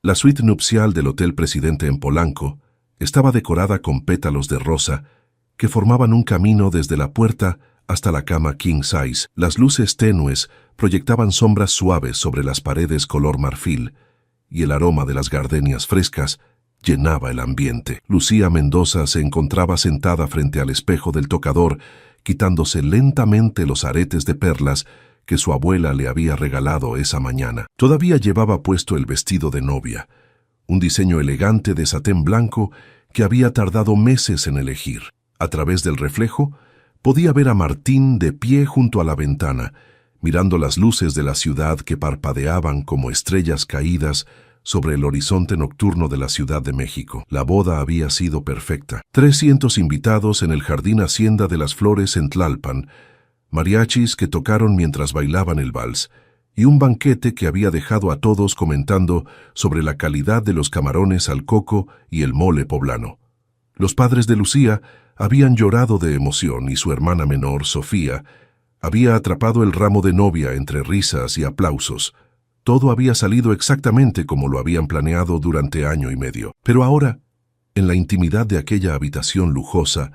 La suite nupcial del Hotel Presidente en Polanco estaba decorada con pétalos de rosa que formaban un camino desde la puerta hasta la cama king size. Las luces tenues proyectaban sombras suaves sobre las paredes color marfil y el aroma de las gardenias frescas llenaba el ambiente. Lucía Mendoza se encontraba sentada frente al espejo del tocador, quitándose lentamente los aretes de perlas que su abuela le había regalado esa mañana. Todavía llevaba puesto el vestido de novia, un diseño elegante de satén blanco que había tardado meses en elegir. A través del reflejo, podía ver a Martín de pie junto a la ventana, mirando las luces de la ciudad que parpadeaban como estrellas caídas sobre el horizonte nocturno de la Ciudad de México. La boda había sido perfecta. 300 invitados en el Jardín Hacienda de las Flores en Tlalpan, mariachis que tocaron mientras bailaban el vals, y un banquete que había dejado a todos comentando sobre la calidad de los camarones al coco y el mole poblano. Los padres de Lucía habían llorado de emoción y su hermana menor, Sofía, había atrapado el ramo de novia entre risas y aplausos. Todo había salido exactamente como lo habían planeado durante año y medio. Pero ahora, en la intimidad de aquella habitación lujosa,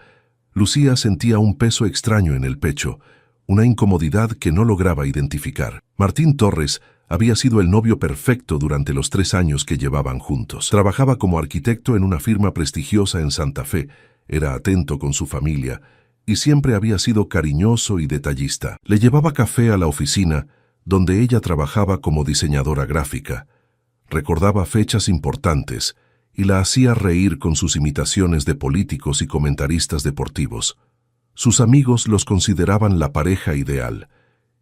Lucía sentía un peso extraño en el pecho, una incomodidad que no lograba identificar. Martín Torres había sido el novio perfecto durante los 3 años que llevaban juntos. Trabajaba como arquitecto en una firma prestigiosa en Santa Fe, era atento con su familia y siempre había sido cariñoso y detallista. Le llevaba café a la oficina, donde ella trabajaba como diseñadora gráfica. Recordaba fechas importantes y la hacía reír con sus imitaciones de políticos y comentaristas deportivos. Sus amigos los consideraban la pareja ideal,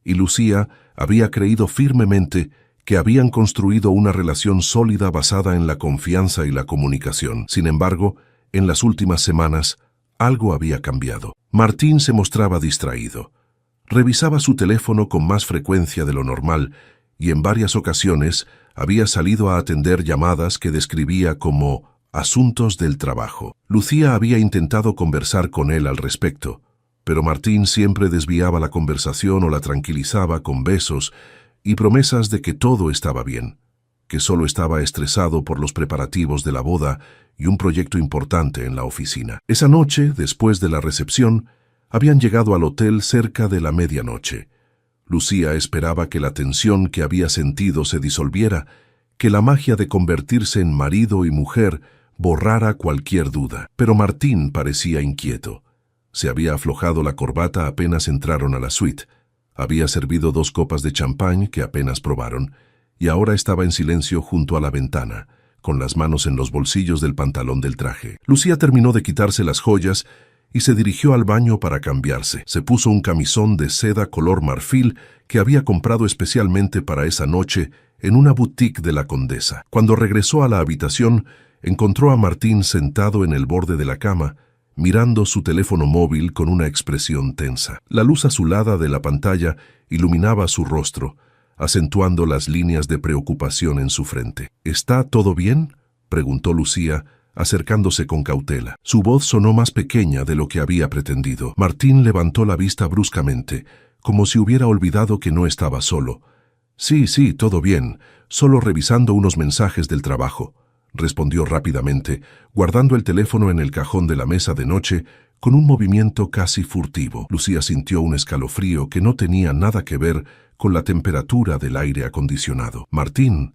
y Lucía había creído firmemente que habían construido una relación sólida basada en la confianza y la comunicación. Sin embargo, en las últimas semanas, algo había cambiado. Martín se mostraba distraído. Revisaba su teléfono con más frecuencia de lo normal y en varias ocasiones había salido a atender llamadas que describía como asuntos del trabajo. Lucía había intentado conversar con él al respecto, pero Martín siempre desviaba la conversación o la tranquilizaba con besos y promesas de que todo estaba bien, que solo estaba estresado por los preparativos de la boda y un proyecto importante en la oficina. Esa noche, después de la recepción, habían llegado al hotel cerca de la medianoche. Lucía esperaba que la tensión que había sentido se disolviera, que la magia de convertirse en marido y mujer borrara cualquier duda. Pero Martín parecía inquieto. Se había aflojado la corbata apenas entraron a la suite. Había servido 2 copas de champán que apenas probaron, y ahora estaba en silencio junto a la ventana, con las manos en los bolsillos del pantalón del traje. Lucía terminó de quitarse las joyas y se dirigió al baño para cambiarse. Se puso un camisón de seda color marfil que había comprado especialmente para esa noche en una boutique de la Condesa. Cuando regresó a la habitación, encontró a Martín sentado en el borde de la cama, mirando su teléfono móvil con una expresión tensa. La luz azulada de la pantalla iluminaba su rostro, acentuando las líneas de preocupación en su frente. ¿Está todo bien?, preguntó Lucía, acercándose con cautela. Su voz sonó más pequeña de lo que había pretendido. Martín levantó la vista bruscamente, como si hubiera olvidado que no estaba solo. Sí, todo bien, solo revisando unos mensajes del trabajo, respondió rápidamente, guardando el teléfono en el cajón de la mesa de noche con un movimiento casi furtivo. Lucía sintió un escalofrío que no tenía nada que ver con la temperatura del aire acondicionado. Martín,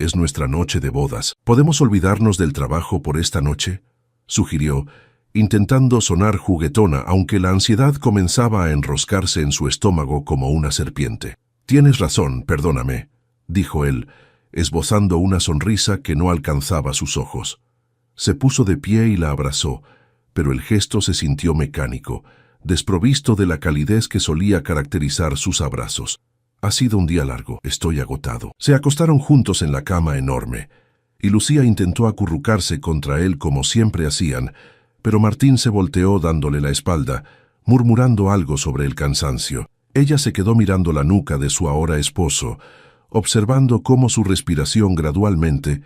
es nuestra noche de bodas. ¿Podemos olvidarnos del trabajo por esta noche?, sugirió, intentando sonar juguetona, aunque la ansiedad comenzaba a enroscarse en su estómago como una serpiente. Tienes razón, perdóname, dijo él, esbozando una sonrisa que no alcanzaba sus ojos. Se puso de pie y la abrazó, pero el gesto se sintió mecánico, desprovisto de la calidez que solía caracterizar sus abrazos. Ha sido un día largo, estoy agotado. Se acostaron juntos en la cama enorme, y Lucía intentó acurrucarse contra él como siempre hacían, pero Martín se volteó dándole la espalda, murmurando algo sobre el cansancio. Ella se quedó mirando la nuca de su ahora esposo, observando cómo su respiración gradualmente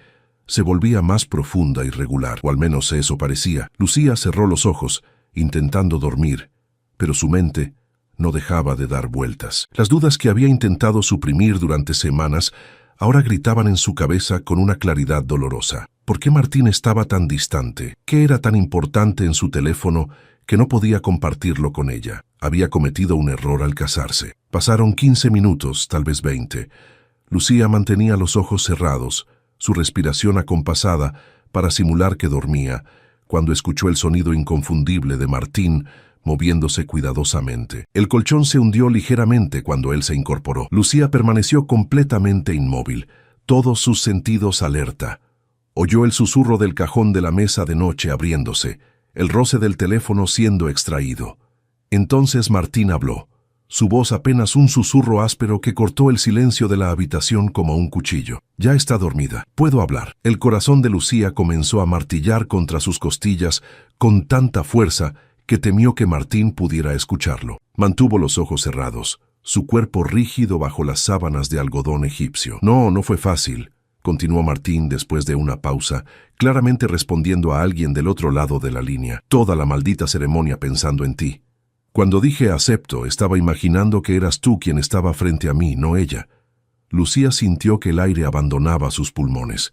se volvía más profunda y regular, o al menos eso parecía. Lucía cerró los ojos, intentando dormir, pero su mente no dejaba de dar vueltas. Las dudas que había intentado suprimir durante semanas ahora gritaban en su cabeza con una claridad dolorosa. ¿Por qué Martín estaba tan distante? ¿Qué era tan importante en su teléfono que no podía compartirlo con ella? Había cometido un error al casarse. Pasaron 15 minutos, tal vez 20. Lucía mantenía los ojos cerrados, su respiración acompasada para simular que dormía, cuando escuchó el sonido inconfundible de Martín moviéndose cuidadosamente. El colchón se hundió ligeramente cuando él se incorporó. Lucía permaneció completamente inmóvil, todos sus sentidos alerta. Oyó el susurro del cajón de la mesa de noche abriéndose, el roce del teléfono siendo extraído. Entonces Martín habló, su voz apenas un susurro áspero que cortó el silencio de la habitación como un cuchillo. Ya está dormida, puedo hablar. El corazón de Lucía comenzó a martillar contra sus costillas con tanta fuerza que temió que Martín pudiera escucharlo. Mantuvo los ojos cerrados, su cuerpo rígido bajo las sábanas de algodón egipcio. No fue fácil, continuó Martín después de una pausa, claramente respondiendo a alguien del otro lado de la línea. Toda la maldita ceremonia pensando en ti. Cuando dije acepto, estaba imaginando que eras tú quien estaba frente a mí, no ella. Lucía sintió que el aire abandonaba sus pulmones.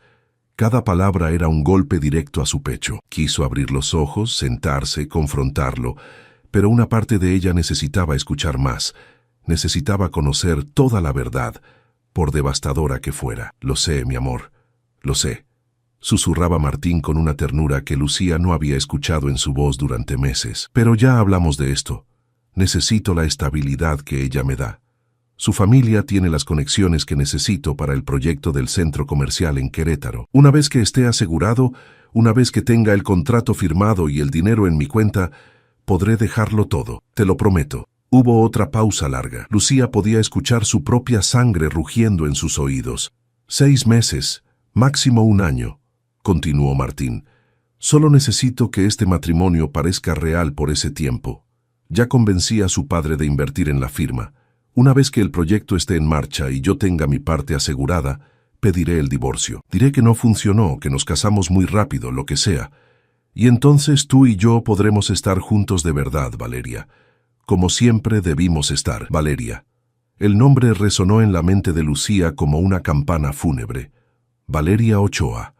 Cada palabra era un golpe directo a su pecho. Quiso abrir los ojos, sentarse, confrontarlo, pero una parte de ella necesitaba escuchar más. Necesitaba conocer toda la verdad, por devastadora que fuera. Lo sé, mi amor, lo sé, susurraba Martín con una ternura que Lucía no había escuchado en su voz durante meses. Pero ya hablamos de esto. Necesito la estabilidad que ella me da. Su familia tiene las conexiones que necesito para el proyecto del centro comercial en Querétaro. Una vez que esté asegurado, una vez que tenga el contrato firmado y el dinero en mi cuenta, podré dejarlo todo, te lo prometo. Hubo otra pausa larga. Lucía podía escuchar su propia sangre rugiendo en sus oídos. 6 meses, máximo 1 año, continuó Martín. Solo necesito que este matrimonio parezca real por ese tiempo. Ya convencí a su padre de invertir en la firma. Una vez que el proyecto esté en marcha y yo tenga mi parte asegurada, pediré el divorcio. Diré que no funcionó, que nos casamos muy rápido, lo que sea. Y entonces tú y yo podremos estar juntos de verdad, Valeria. Como siempre debimos estar, Valeria. El nombre resonó en la mente de Lucía como una campana fúnebre. Valeria Ochoa,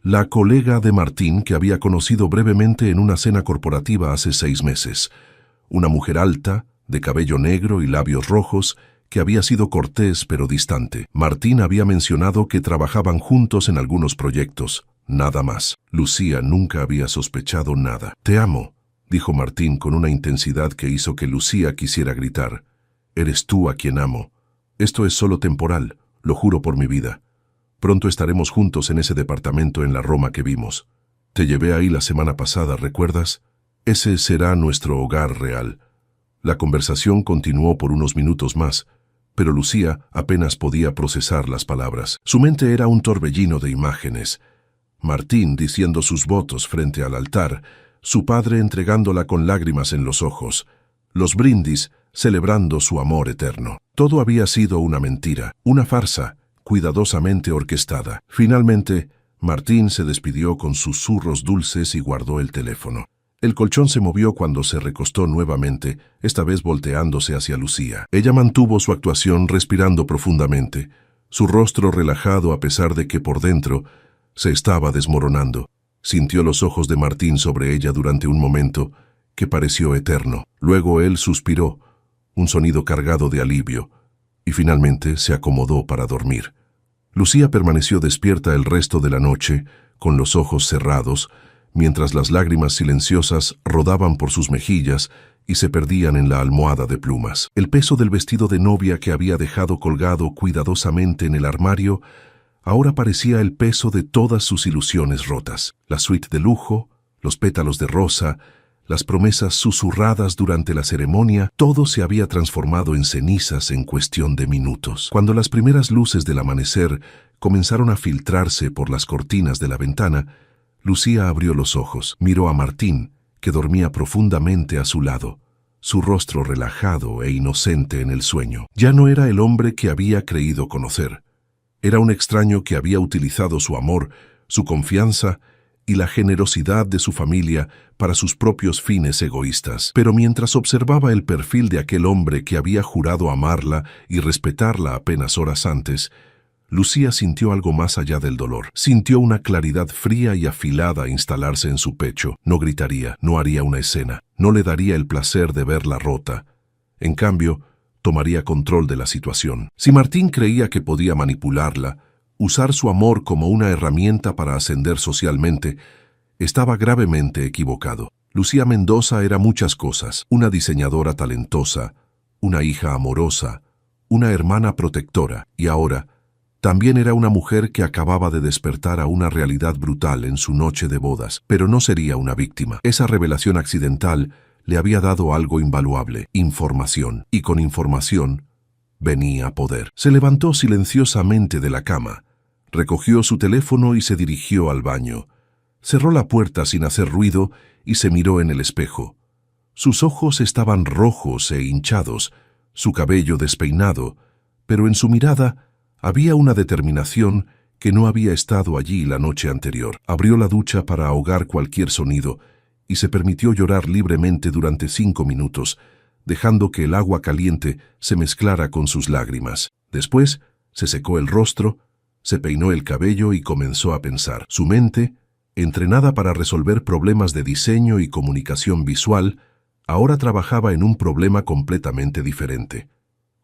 la colega de Martín que había conocido brevemente en una cena corporativa hace 6 meses. Una mujer alta, de cabello negro y labios rojos, que había sido cortés pero distante. Martín había mencionado que trabajaban juntos en algunos proyectos, nada más. Lucía nunca había sospechado nada. Te amo, dijo Martín con una intensidad que hizo que Lucía quisiera gritar. Eres tú a quien amo. Esto es solo temporal, lo juro por mi vida. Pronto estaremos juntos en ese departamento en la Roma que vimos. Te llevé ahí la semana pasada, ¿recuerdas? Ese será nuestro hogar real. La conversación continuó por unos minutos más, pero Lucía apenas podía procesar las palabras. Su mente era un torbellino de imágenes. Martín diciendo sus votos frente al altar, su padre entregándola con lágrimas en los ojos, los brindis celebrando su amor eterno. Todo había sido una mentira, una farsa, cuidadosamente orquestada. Finalmente, Martín se despidió con susurros dulces y guardó el teléfono. El colchón se movió cuando se recostó nuevamente, esta vez volteándose hacia Lucía. Ella mantuvo su actuación respirando profundamente, su rostro relajado a pesar de que por dentro se estaba desmoronando. Sintió los ojos de Martín sobre ella durante un momento que pareció eterno. Luego él suspiró, un sonido cargado de alivio, y finalmente se acomodó para dormir. Lucía permaneció despierta el resto de la noche, con los ojos cerrados, mientras las lágrimas silenciosas rodaban por sus mejillas y se perdían en la almohada de plumas. El peso del vestido de novia que había dejado colgado cuidadosamente en el armario ahora parecía el peso de todas sus ilusiones rotas. La suite de lujo, los pétalos de rosa, las promesas susurradas durante la ceremonia, todo se había transformado en cenizas en cuestión de minutos. Cuando las primeras luces del amanecer comenzaron a filtrarse por las cortinas de la ventana, Lucía abrió los ojos, miró a Martín, que dormía profundamente a su lado, su rostro relajado e inocente en el sueño. Ya no era el hombre que había creído conocer. Era un extraño que había utilizado su amor, su confianza y la generosidad de su familia para sus propios fines egoístas. Pero mientras observaba el perfil de aquel hombre que había jurado amarla y respetarla apenas horas antes, Lucía sintió algo más allá del dolor. Sintió una claridad fría y afilada instalarse en su pecho. No gritaría, no haría una escena, no le daría el placer de verla rota. En cambio, tomaría control de la situación. Si Martín creía que podía manipularla, usar su amor como una herramienta para ascender socialmente, estaba gravemente equivocado. Lucía Mendoza era muchas cosas: una diseñadora talentosa, una hija amorosa, una hermana protectora, y ahora también era una mujer que acababa de despertar a una realidad brutal en su noche de bodas. Pero no sería una víctima. Esa revelación accidental le había dado algo invaluable: información. Y con información venía poder. Se levantó silenciosamente de la cama, recogió su teléfono y se dirigió al baño. Cerró la puerta sin hacer ruido y se miró en el espejo. Sus ojos estaban rojos e hinchados, su cabello despeinado, pero en su mirada había una determinación que no había estado allí la noche anterior. Abrió la ducha para ahogar cualquier sonido y se permitió llorar libremente durante 5 minutos, dejando que el agua caliente se mezclara con sus lágrimas. Después se secó el rostro, se peinó el cabello y comenzó a pensar. Su mente, entrenada para resolver problemas de diseño y comunicación visual, ahora trabajaba en un problema completamente diferente: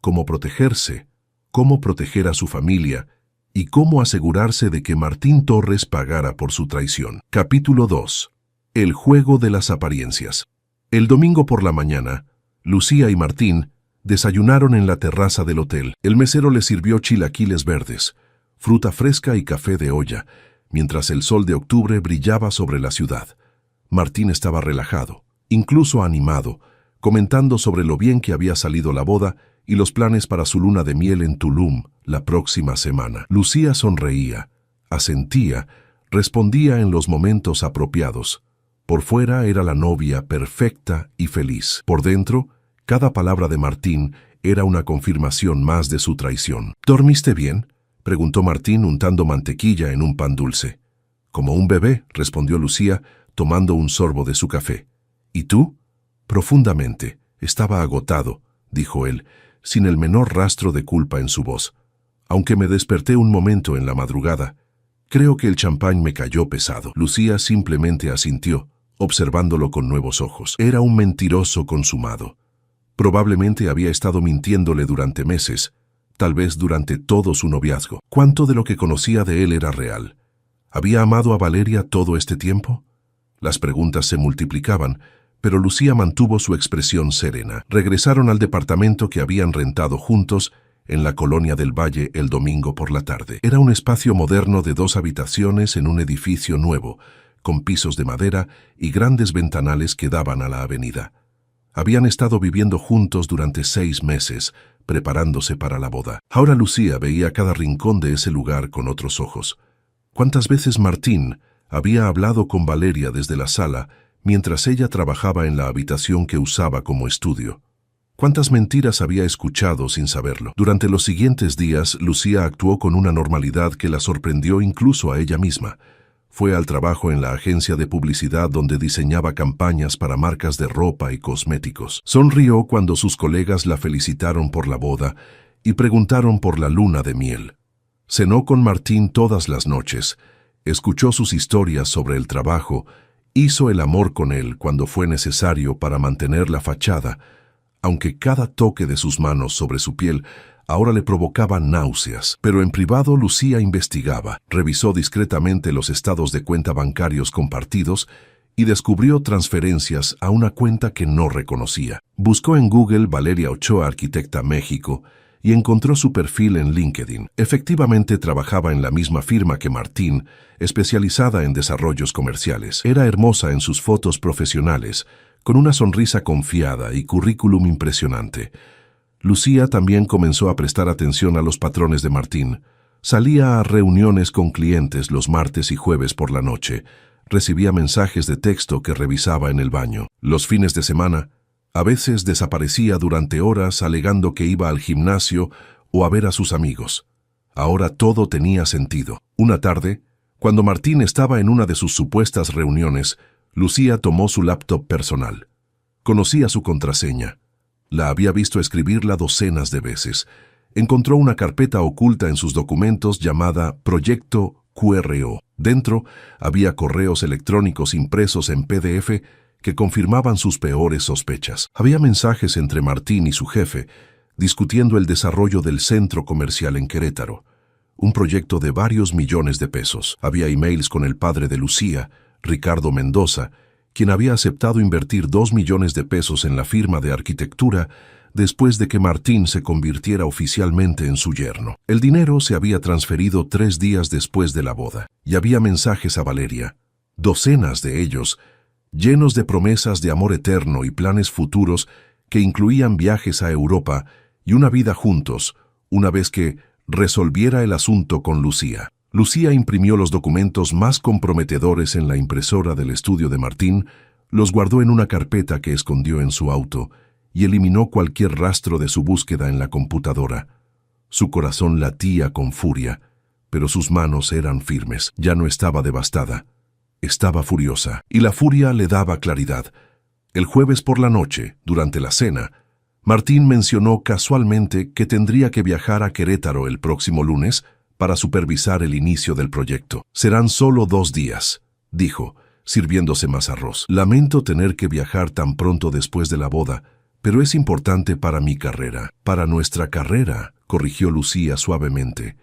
cómo protegerse, cómo proteger a su familia y cómo asegurarse de que Martín Torres pagara por su traición. Capítulo 2. El juego de las apariencias. El domingo por la mañana, Lucía y Martín desayunaron en la terraza del hotel. El mesero les sirvió chilaquiles verdes, fruta fresca y café de olla, mientras el sol de octubre brillaba sobre la ciudad. Martín estaba relajado, incluso animado, comentando sobre lo bien que había salido la boda y los planes para su luna de miel en Tulum la próxima semana. Lucía sonreía, asentía, respondía en los momentos apropiados. Por fuera era la novia perfecta y feliz. Por dentro, cada palabra de Martín era una confirmación más de su traición. ¿Dormiste bien?, preguntó Martín untando mantequilla en un pan dulce. Como un bebé, respondió Lucía, tomando un sorbo de su café. ¿Y tú? Profundamente. Estaba agotado, dijo él, sin el menor rastro de culpa en su voz. Aunque me desperté un momento en la madrugada, creo que el champán me cayó pesado. Lucía simplemente asintió, observándolo con nuevos ojos. Era un mentiroso consumado. Probablemente había estado mintiéndole durante meses, tal vez durante todo su noviazgo. ¿Cuánto de lo que conocía de él era real? ¿Había amado a Valeria todo este tiempo? Las preguntas se multiplicaban, pero Lucía mantuvo su expresión serena. Regresaron al departamento que habían rentado juntos en la Colonia del Valle el domingo por la tarde. Era un espacio moderno de 2 habitaciones en un edificio nuevo, con pisos de madera y grandes ventanales que daban a la avenida. Habían estado viviendo juntos durante 6 meses, preparándose para la boda. Ahora Lucía veía cada rincón de ese lugar con otros ojos. ¿Cuántas veces Martín había hablado con Valeria desde la sala mientras ella trabajaba en la habitación que usaba como estudio? ¿Cuántas mentiras había escuchado sin saberlo? Durante los siguientes días, Lucía actuó con una normalidad que la sorprendió incluso a ella misma. Fue al trabajo en la agencia de publicidad donde diseñaba campañas para marcas de ropa y cosméticos. Sonrió cuando sus colegas la felicitaron por la boda y preguntaron por la luna de miel. Cenó con Martín todas las noches, escuchó sus historias sobre el trabajo, hizo el amor con él cuando fue necesario para mantener la fachada, aunque cada toque de sus manos sobre su piel ahora le provocaba náuseas. Pero en privado Lucía investigaba, revisó discretamente los estados de cuenta bancarios compartidos y descubrió transferencias a una cuenta que no reconocía. Buscó en Google Valeria Ochoa, arquitecta México, y encontró su perfil en LinkedIn. Efectivamente trabajaba en la misma firma que Martín, especializada en desarrollos comerciales. Era hermosa en sus fotos profesionales, con una sonrisa confiada y currículum impresionante. Lucía también comenzó a prestar atención a los patrones de Martín. Salía a reuniones con clientes los martes y jueves por la noche. Recibía mensajes de texto que revisaba en el baño. Los fines de semana, a veces desaparecía durante horas alegando que iba al gimnasio o a ver a sus amigos. Ahora todo tenía sentido. Una tarde, cuando Martín estaba en una de sus supuestas reuniones, Lucía tomó su laptop personal. Conocía su contraseña. La había visto escribirla docenas de veces. encontró una carpeta oculta en sus documentos llamada Proyecto QRO. Dentro había correos electrónicos impresos en PDF que confirmaban sus peores sospechas. Había mensajes entre Martín y su jefe, discutiendo el desarrollo del centro comercial en Querétaro, un proyecto de varios millones de pesos. Había emails con el padre de Lucía, Ricardo Mendoza, quien había aceptado invertir 2 millones de pesos en la firma de arquitectura después de que Martín se convirtiera oficialmente en su yerno. El dinero se había transferido 3 días después de la boda, y había mensajes a Valeria, docenas de ellos, llenos de promesas de amor eterno y planes futuros que incluían viajes a Europa y una vida juntos, una vez que resolviera el asunto con Lucía. Lucía imprimió los documentos más comprometedores en la impresora del estudio de Martín, los guardó en una carpeta que escondió en su auto y eliminó cualquier rastro de su búsqueda en la computadora. Su corazón latía con furia, pero sus manos eran firmes. Ya no estaba devastada. Estaba furiosa, y la furia le daba claridad. El jueves por la noche, durante la cena, Martín mencionó casualmente que tendría que viajar a Querétaro el próximo lunes para supervisar el inicio del proyecto. «Serán solo 2 días», dijo, sirviéndose más arroz. «Lamento tener que viajar tan pronto después de la boda, pero es importante para mi carrera». «Para nuestra carrera», corrigió Lucía suavemente.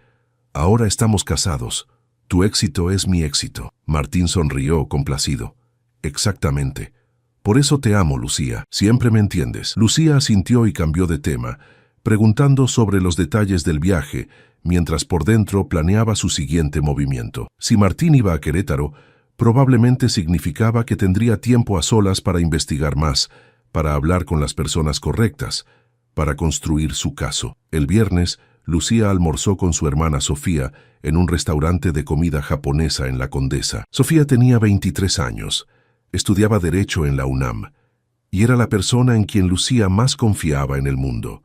«Ahora estamos casados. Tu éxito es mi éxito». Martín sonrió complacido. «Exactamente. Por eso te amo, Lucía. Siempre me entiendes». Lucía asintió y cambió de tema, preguntando sobre los detalles del viaje, mientras por dentro planeaba su siguiente movimiento. Si Martín iba a Querétaro, probablemente significaba que tendría tiempo a solas para investigar más, para hablar con las personas correctas, para construir su caso. El viernes, Lucía almorzó con su hermana Sofía en un restaurante de comida japonesa en La Condesa. Sofía tenía 23 años, estudiaba Derecho en la UNAM, y era la persona en quien Lucía más confiaba en el mundo.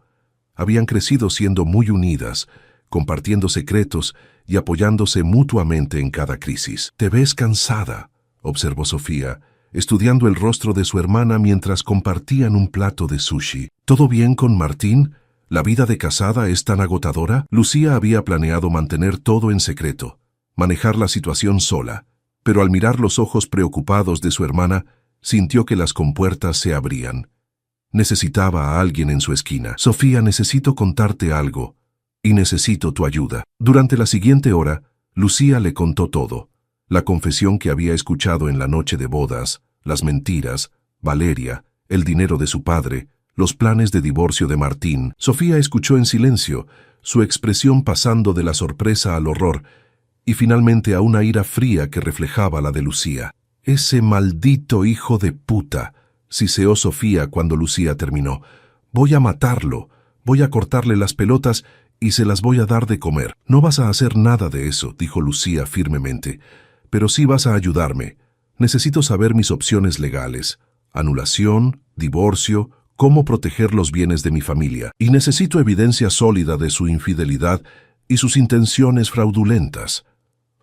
Habían crecido siendo muy unidas, compartiendo secretos y apoyándose mutuamente en cada crisis. «Te ves cansada», observó Sofía, estudiando el rostro de su hermana mientras compartían un plato de sushi. «¿Todo bien con Martín? ¿La vida de casada es tan agotadora?» Lucía había planeado mantener todo en secreto, manejar la situación sola, pero al mirar los ojos preocupados de su hermana, sintió que las compuertas se abrían. Necesitaba a alguien en su esquina. «Sofía, necesito contarte algo, y necesito tu ayuda». Durante la siguiente hora, Lucía le contó todo. La confesión que había escuchado en la noche de bodas, las mentiras, Valeria, el dinero de su padre, los planes de divorcio de Martín. Sofía escuchó en silencio, su expresión pasando de la sorpresa al horror, y finalmente a una ira fría que reflejaba la de Lucía. «Ese maldito hijo de puta», siseó Sofía cuando Lucía terminó. «Voy a matarlo, voy a cortarle las pelotas y se las voy a dar de comer». «No vas a hacer nada de eso», dijo Lucía firmemente, «pero sí vas a ayudarme. Necesito saber mis opciones legales. Anulación, divorcio, cómo proteger los bienes de mi familia. Y necesito evidencia sólida de su infidelidad y sus intenciones fraudulentas».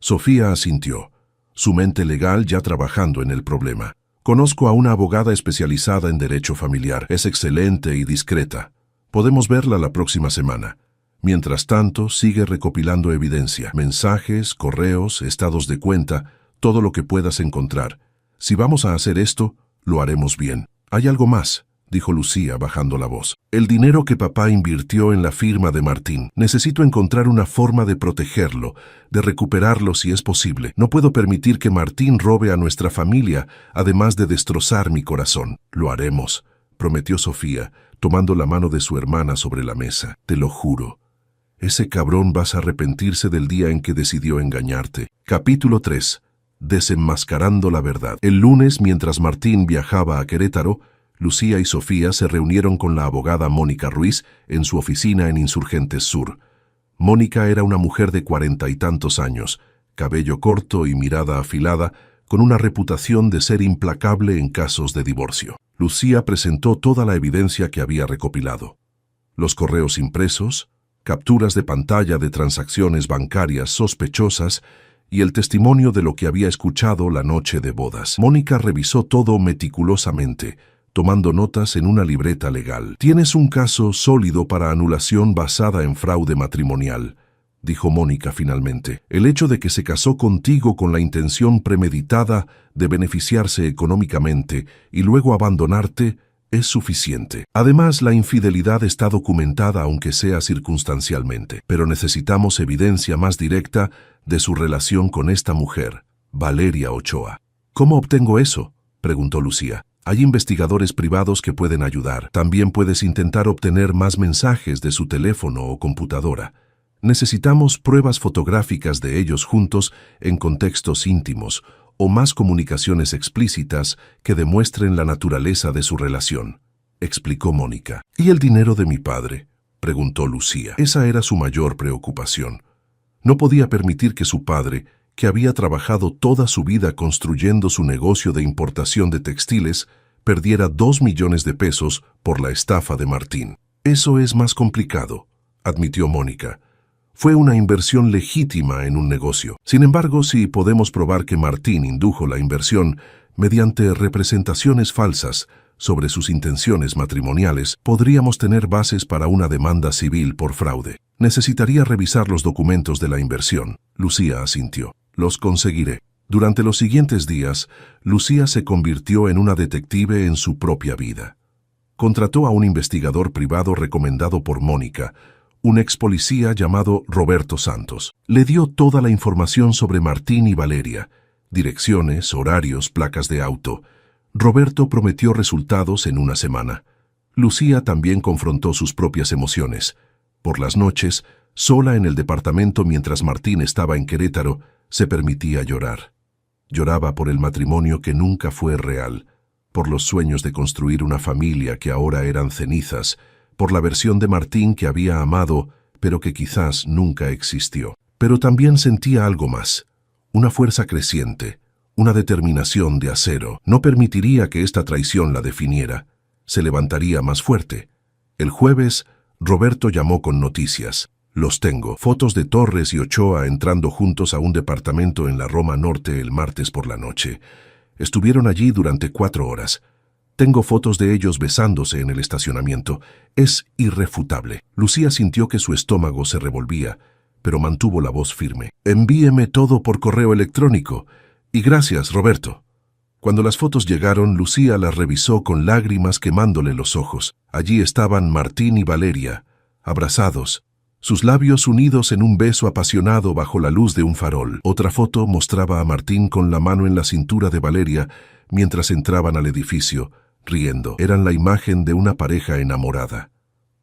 Sofía asintió, su mente legal ya trabajando en el problema. «Conozco a una abogada especializada en derecho familiar. Es excelente y discreta. Podemos verla la próxima semana. Mientras tanto, sigue recopilando evidencia, mensajes, correos, estados de cuenta, todo lo que puedas encontrar. Si vamos a hacer esto, lo haremos bien». «Hay algo más», dijo Lucía bajando la voz. «El dinero que papá invirtió en la firma de Martín. Necesito encontrar una forma de protegerlo, de recuperarlo si es posible. No puedo permitir que Martín robe a nuestra familia, además de destrozar mi corazón». «Lo haremos», prometió Sofía, tomando la mano de su hermana sobre la mesa. «Te lo juro. Ese cabrón vas a arrepentirse del día en que decidió engañarte». Capítulo 3. Desenmascarando la verdad. El lunes, mientras Martín viajaba a Querétaro, Lucía y Sofía se reunieron con la abogada Mónica Ruiz en su oficina en Insurgentes Sur. Mónica era una mujer de 40 y tantos años, cabello corto y mirada afilada, con una reputación de ser implacable en casos de divorcio. Lucía presentó toda la evidencia que había recopilado. Los correos impresos, capturas de pantalla de transacciones bancarias sospechosas y el testimonio de lo que había escuchado la noche de bodas. Mónica revisó todo meticulosamente, tomando notas en una libreta legal. «Tienes un caso sólido para anulación basada en fraude matrimonial», dijo Mónica finalmente. «El hecho de que se casó contigo con la intención premeditada de beneficiarse económicamente y luego abandonarte es suficiente. Además, la infidelidad está documentada aunque sea circunstancialmente, pero necesitamos evidencia más directa de su relación con esta mujer, Valeria Ochoa». «¿Cómo obtengo eso?», preguntó Lucía. «Hay investigadores privados que pueden ayudar. También puedes intentar obtener más mensajes de su teléfono o computadora. Necesitamos pruebas fotográficas de ellos juntos en contextos íntimos o más comunicaciones explícitas que demuestren la naturaleza de su relación», explicó Mónica. «¿Y el dinero de mi padre?», preguntó Lucía. Esa era su mayor preocupación. No podía permitir que su padre, que había trabajado toda su vida construyendo su negocio de importación de textiles, perdiera 2 millones de pesos por la estafa de Martín. «Eso es más complicado», admitió Mónica. «Fue una inversión legítima en un negocio. Sin embargo, si podemos probar que Martín indujo la inversión mediante representaciones falsas sobre sus intenciones matrimoniales, podríamos tener bases para una demanda civil por fraude. Necesitaría revisar los documentos de la inversión». Lucía asintió. «Los conseguiré». Durante los siguientes días, Lucía se convirtió en una detective en su propia vida. Contrató a un investigador privado recomendado por Mónica, un ex policía llamado Roberto Santos. Le dio toda la información sobre Martín y Valeria, direcciones, horarios, placas de auto. Roberto prometió resultados en una semana. Lucía también confrontó sus propias emociones. Por las noches, sola en el departamento mientras Martín estaba en Querétaro, se permitía llorar. Lloraba por el matrimonio que nunca fue real, por los sueños de construir una familia que ahora eran cenizas, por la versión de Martín que había amado, pero que quizás nunca existió. Pero también sentía algo más, una fuerza creciente, una determinación de acero. No permitiría que esta traición la definiera. Se levantaría más fuerte. El jueves, Roberto llamó con noticias. «Los tengo. Fotos de Torres y Ochoa entrando juntos a un departamento en la Roma Norte el martes por la noche. Estuvieron allí durante 4 horas. Tengo fotos de ellos besándose en el estacionamiento. Es irrefutable». Lucía sintió que su estómago se revolvía, pero mantuvo la voz firme. «Envíeme todo por correo electrónico. Y gracias, Roberto». Cuando las fotos llegaron, Lucía las revisó con lágrimas quemándole los ojos. Allí estaban Martín y Valeria, abrazados, sus labios unidos en un beso apasionado bajo la luz de un farol. Otra foto mostraba a Martín con la mano en la cintura de Valeria mientras entraban al edificio, riendo. Eran la imagen de una pareja enamorada.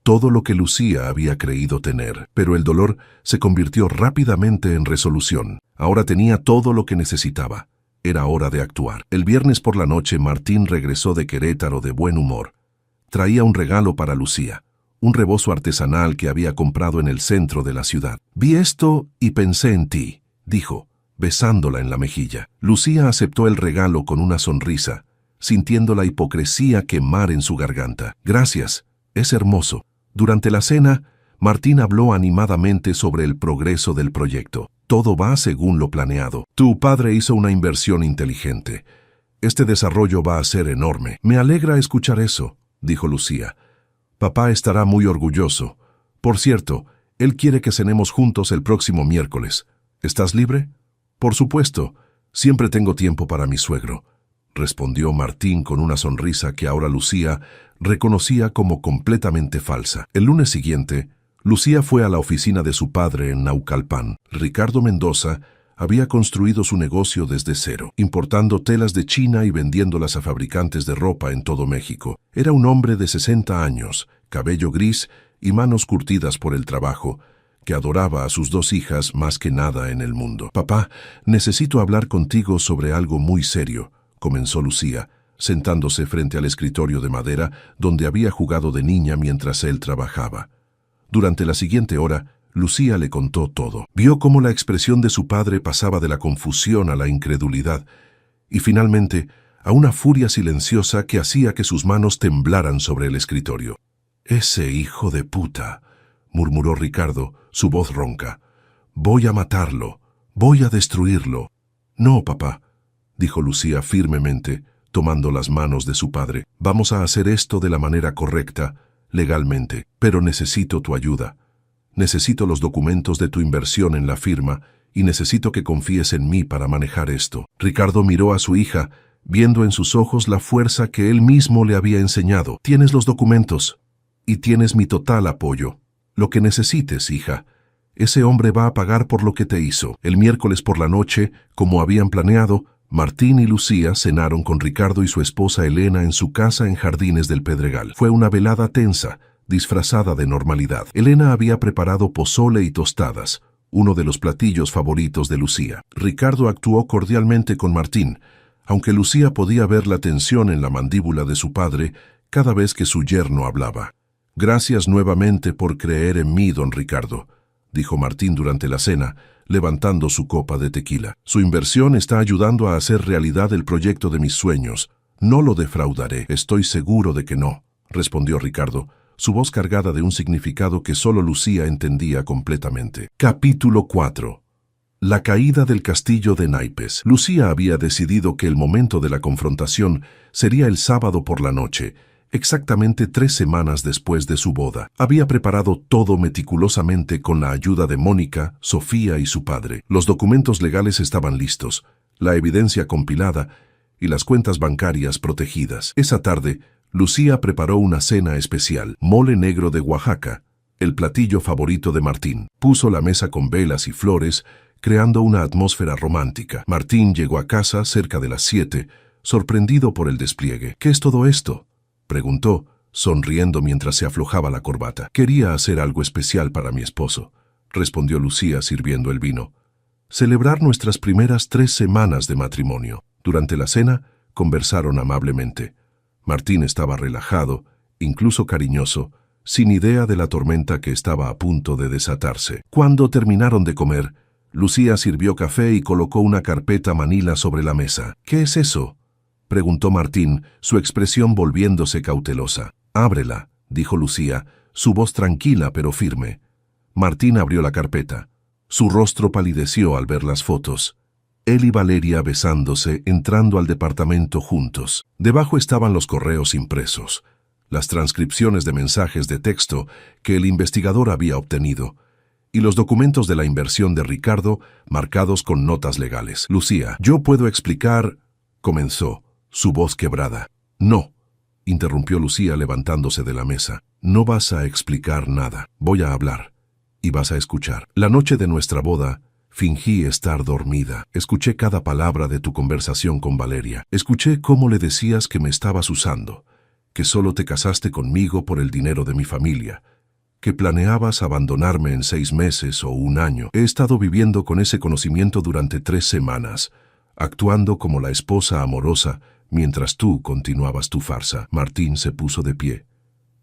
Todo lo que Lucía había creído tener, pero el dolor se convirtió rápidamente en resolución. Ahora tenía todo lo que necesitaba. Era hora de actuar. El viernes por la noche Martín regresó de Querétaro de buen humor. Traía un regalo para Lucía, un rebozo artesanal que había comprado en el centro de la ciudad. «Vi esto y pensé en ti», dijo, besándola en la mejilla. Lucía aceptó el regalo con una sonrisa, sintiendo la hipocresía quemar en su garganta. «Gracias, es hermoso». Durante la cena, Martín habló animadamente sobre el progreso del proyecto. «Todo va según lo planeado. Tu padre hizo una inversión inteligente. Este desarrollo va a ser enorme». «Me alegra escuchar eso», dijo Lucía. «Papá estará muy orgulloso. Por cierto, él quiere que cenemos juntos el próximo miércoles. ¿Estás libre?» «Por supuesto. Siempre tengo tiempo para mi suegro», respondió Martín con una sonrisa que ahora Lucía reconocía como completamente falsa. El lunes siguiente, Lucía fue a la oficina de su padre en Naucalpan. Ricardo Mendoza había construido su negocio desde cero, importando telas de China y vendiéndolas a fabricantes de ropa en todo México. Era un hombre de 60 años, cabello gris y manos curtidas por el trabajo, que adoraba a sus 2 hijas más que nada en el mundo. «Papá, necesito hablar contigo sobre algo muy serio», comenzó Lucía, sentándose frente al escritorio de madera donde había jugado de niña mientras él trabajaba. Durante la siguiente hora, Lucía le contó todo. Vio cómo la expresión de su padre pasaba de la confusión a la incredulidad y finalmente a una furia silenciosa que hacía que sus manos temblaran sobre el escritorio. «Ese hijo de puta», murmuró Ricardo, su voz ronca. «Voy a matarlo, voy a destruirlo». «No, papá», dijo Lucía firmemente, tomando las manos de su padre. Vamos a hacer esto de la manera correcta, legalmente, pero necesito tu ayuda. Necesito los documentos de tu inversión en la firma y necesito que confíes en mí para manejar esto. Ricardo miró a su hija, viendo en sus ojos la fuerza que él mismo le había enseñado. Tienes los documentos y tienes mi total apoyo. Lo que necesites, hija. Ese hombre va a pagar por lo que te hizo. El miércoles por la noche, como habían planeado, Martín y Lucía cenaron con Ricardo y su esposa Elena en su casa en Jardines del Pedregal. Fue una velada tensa, disfrazada de normalidad. Elena había preparado pozole y tostadas, uno de los platillos favoritos de Lucía. Ricardo actuó cordialmente con Martín, aunque Lucía podía ver la tensión en la mandíbula de su padre cada vez que su yerno hablaba. «Gracias nuevamente por creer en mí, don Ricardo», dijo Martín durante la cena, levantando su copa de tequila. «Su inversión está ayudando a hacer realidad el proyecto de mis sueños. No lo defraudaré». «Estoy seguro de que no», respondió Ricardo, su voz cargada de un significado que solo Lucía entendía completamente. Capítulo 4. La caída del castillo de naipes. Lucía había decidido que el momento de la confrontación sería el sábado por la noche, exactamente 3 semanas después de su boda. Había preparado todo meticulosamente con la ayuda de Mónica, Sofía y su padre. Los documentos legales estaban listos, la evidencia compilada y las cuentas bancarias protegidas. Esa tarde, Lucía preparó una cena especial, mole negro de Oaxaca, el platillo favorito de Martín. Puso la mesa con velas y flores, creando una atmósfera romántica. Martín llegó a casa cerca de las 7, sorprendido por el despliegue. «¿Qué es todo esto?», preguntó, sonriendo mientras se aflojaba la corbata. «Quería hacer algo especial para mi esposo», respondió Lucía sirviendo el vino. «Celebrar nuestras primeras 3 semanas de matrimonio». Durante la cena, conversaron amablemente. Martín estaba relajado, incluso cariñoso, sin idea de la tormenta que estaba a punto de desatarse. Cuando terminaron de comer, Lucía sirvió café y colocó una carpeta manila sobre la mesa. «¿Qué es eso?», preguntó Martín, su expresión volviéndose cautelosa. «Ábrela», dijo Lucía, su voz tranquila pero firme. Martín abrió la carpeta. Su rostro palideció al ver las fotos. Él y Valeria besándose, entrando al departamento juntos. Debajo estaban los correos impresos, las transcripciones de mensajes de texto que el investigador había obtenido, y los documentos de la inversión de Ricardo marcados con notas legales. «Lucía, yo puedo explicar», comenzó, su voz quebrada. «No», interrumpió Lucía levantándose de la mesa. «No vas a explicar nada. Voy a hablar. Y vas a escuchar. La noche de nuestra boda, fingí estar dormida. Escuché cada palabra de tu conversación con Valeria. Escuché cómo le decías que me estabas usando, que solo te casaste conmigo por el dinero de mi familia, que planeabas abandonarme en 6 meses o 1 año. He estado viviendo con ese conocimiento durante 3 semanas, actuando como la esposa amorosa, mientras tú continuabas tu farsa». Martín se puso de pie,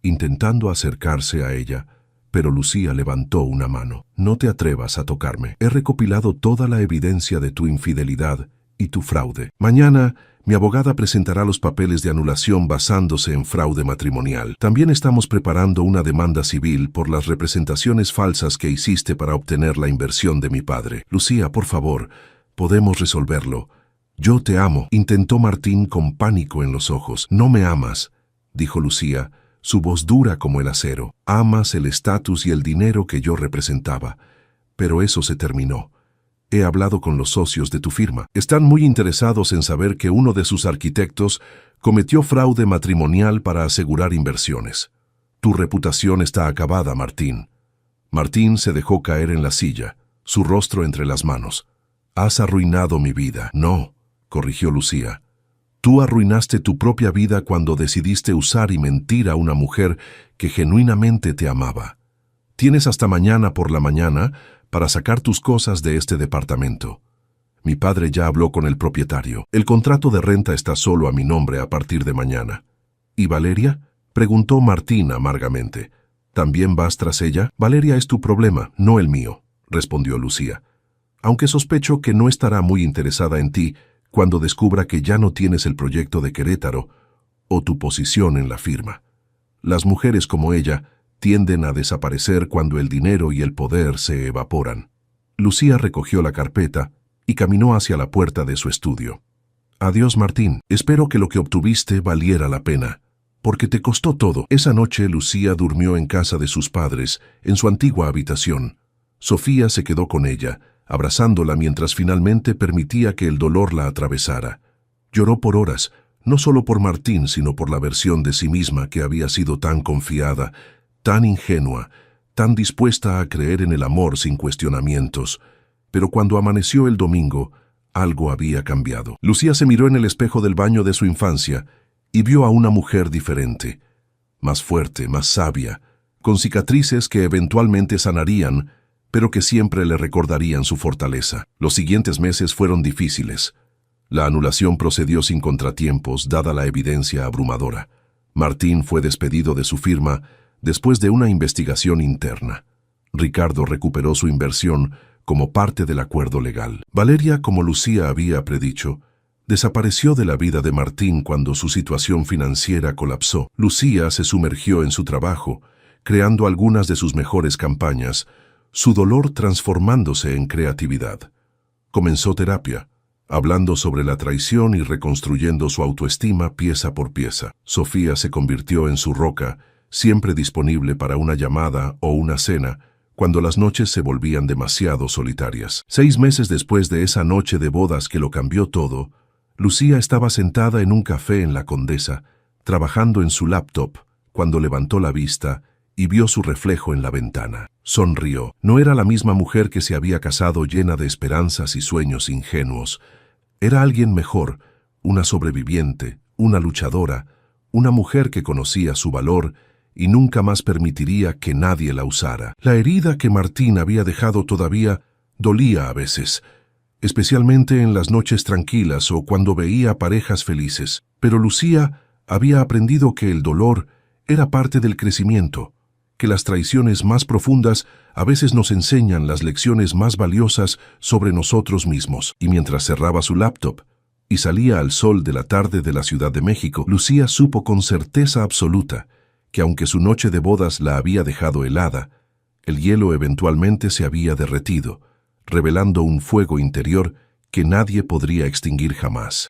intentando acercarse a ella, pero Lucía levantó una mano. «No te atrevas a tocarme. He recopilado toda la evidencia de tu infidelidad y tu fraude. Mañana, mi abogada presentará los papeles de anulación basándose en fraude matrimonial. También estamos preparando una demanda civil por las representaciones falsas que hiciste para obtener la inversión de mi padre. Lucía, por favor, podemos resolverlo. Yo te amo», intentó Martín con pánico en los ojos. «No me amas», dijo Lucía, su voz dura como el acero. «Amas el estatus y el dinero que yo representaba, pero eso se terminó. He hablado con los socios de tu firma. Están muy interesados en saber que uno de sus arquitectos cometió fraude matrimonial para asegurar inversiones. Tu reputación está acabada, Martín». Martín se dejó caer en la silla, su rostro entre las manos. «Has arruinado mi vida». «No», corrigió Lucía. «Tú arruinaste tu propia vida cuando decidiste usar y mentir a una mujer que genuinamente te amaba. Tienes hasta mañana por la mañana para sacar tus cosas de este departamento. Mi padre ya habló con el propietario. El contrato de renta está solo a mi nombre a partir de mañana». «¿Y Valeria?», preguntó Martín amargamente. «¿También vas tras ella?» «Valeria es tu problema, no el mío», respondió Lucía. «Aunque sospecho que no estará muy interesada en ti cuando descubra que ya no tienes el proyecto de Querétaro o tu posición en la firma. Las mujeres como ella tienden a desaparecer cuando el dinero y el poder se evaporan». Lucía recogió la carpeta y caminó hacia la puerta de su estudio. Adiós, Martín. Espero que lo que obtuviste valiera la pena, porque te costó todo. Esa noche Lucía durmió en casa de sus padres, en su antigua habitación. Sofía se quedó con ella, abrazándola mientras finalmente permitía que el dolor la atravesara. Lloró por horas, no solo por Martín, sino por la versión de sí misma que había sido tan confiada, tan ingenua, tan dispuesta a creer en el amor sin cuestionamientos. Pero cuando amaneció el domingo, algo había cambiado. Lucía se miró en el espejo del baño de su infancia y vio a una mujer diferente, más fuerte, más sabia, con cicatrices que eventualmente sanarían, pero que siempre le recordarían su fortaleza. Los siguientes meses fueron difíciles. La anulación procedió sin contratiempos, dada la evidencia abrumadora. Martín fue despedido de su firma después de una investigación interna. Ricardo recuperó su inversión como parte del acuerdo legal. Valeria, como Lucía había predicho, desapareció de la vida de Martín cuando su situación financiera colapsó. Lucía se sumergió en su trabajo, creando algunas de sus mejores campañas, su dolor transformándose en creatividad. Comenzó terapia, hablando sobre la traición y reconstruyendo su autoestima pieza por pieza. Sofía se convirtió en su roca, siempre disponible para una llamada o una cena, cuando las noches se volvían demasiado solitarias. 6 meses después de esa noche de bodas que lo cambió todo, Lucía estaba sentada en un café en La Condesa, trabajando en su laptop, cuando levantó la vista y vio su reflejo en la ventana. Sonrió. No era la misma mujer que se había casado llena de esperanzas y sueños ingenuos. Era alguien mejor, una sobreviviente, una luchadora, una mujer que conocía su valor y nunca más permitiría que nadie la usara. La herida que Martín había dejado todavía dolía a veces, especialmente en las noches tranquilas o cuando veía parejas felices. Pero Lucía había aprendido que el dolor era parte del crecimiento, que las traiciones más profundas a veces nos enseñan las lecciones más valiosas sobre nosotros mismos. Y mientras cerraba su laptop y salía al sol de la tarde de la Ciudad de México, Lucía supo con certeza absoluta que aunque su noche de bodas la había dejado helada, el hielo eventualmente se había derretido, revelando un fuego interior que nadie podría extinguir jamás.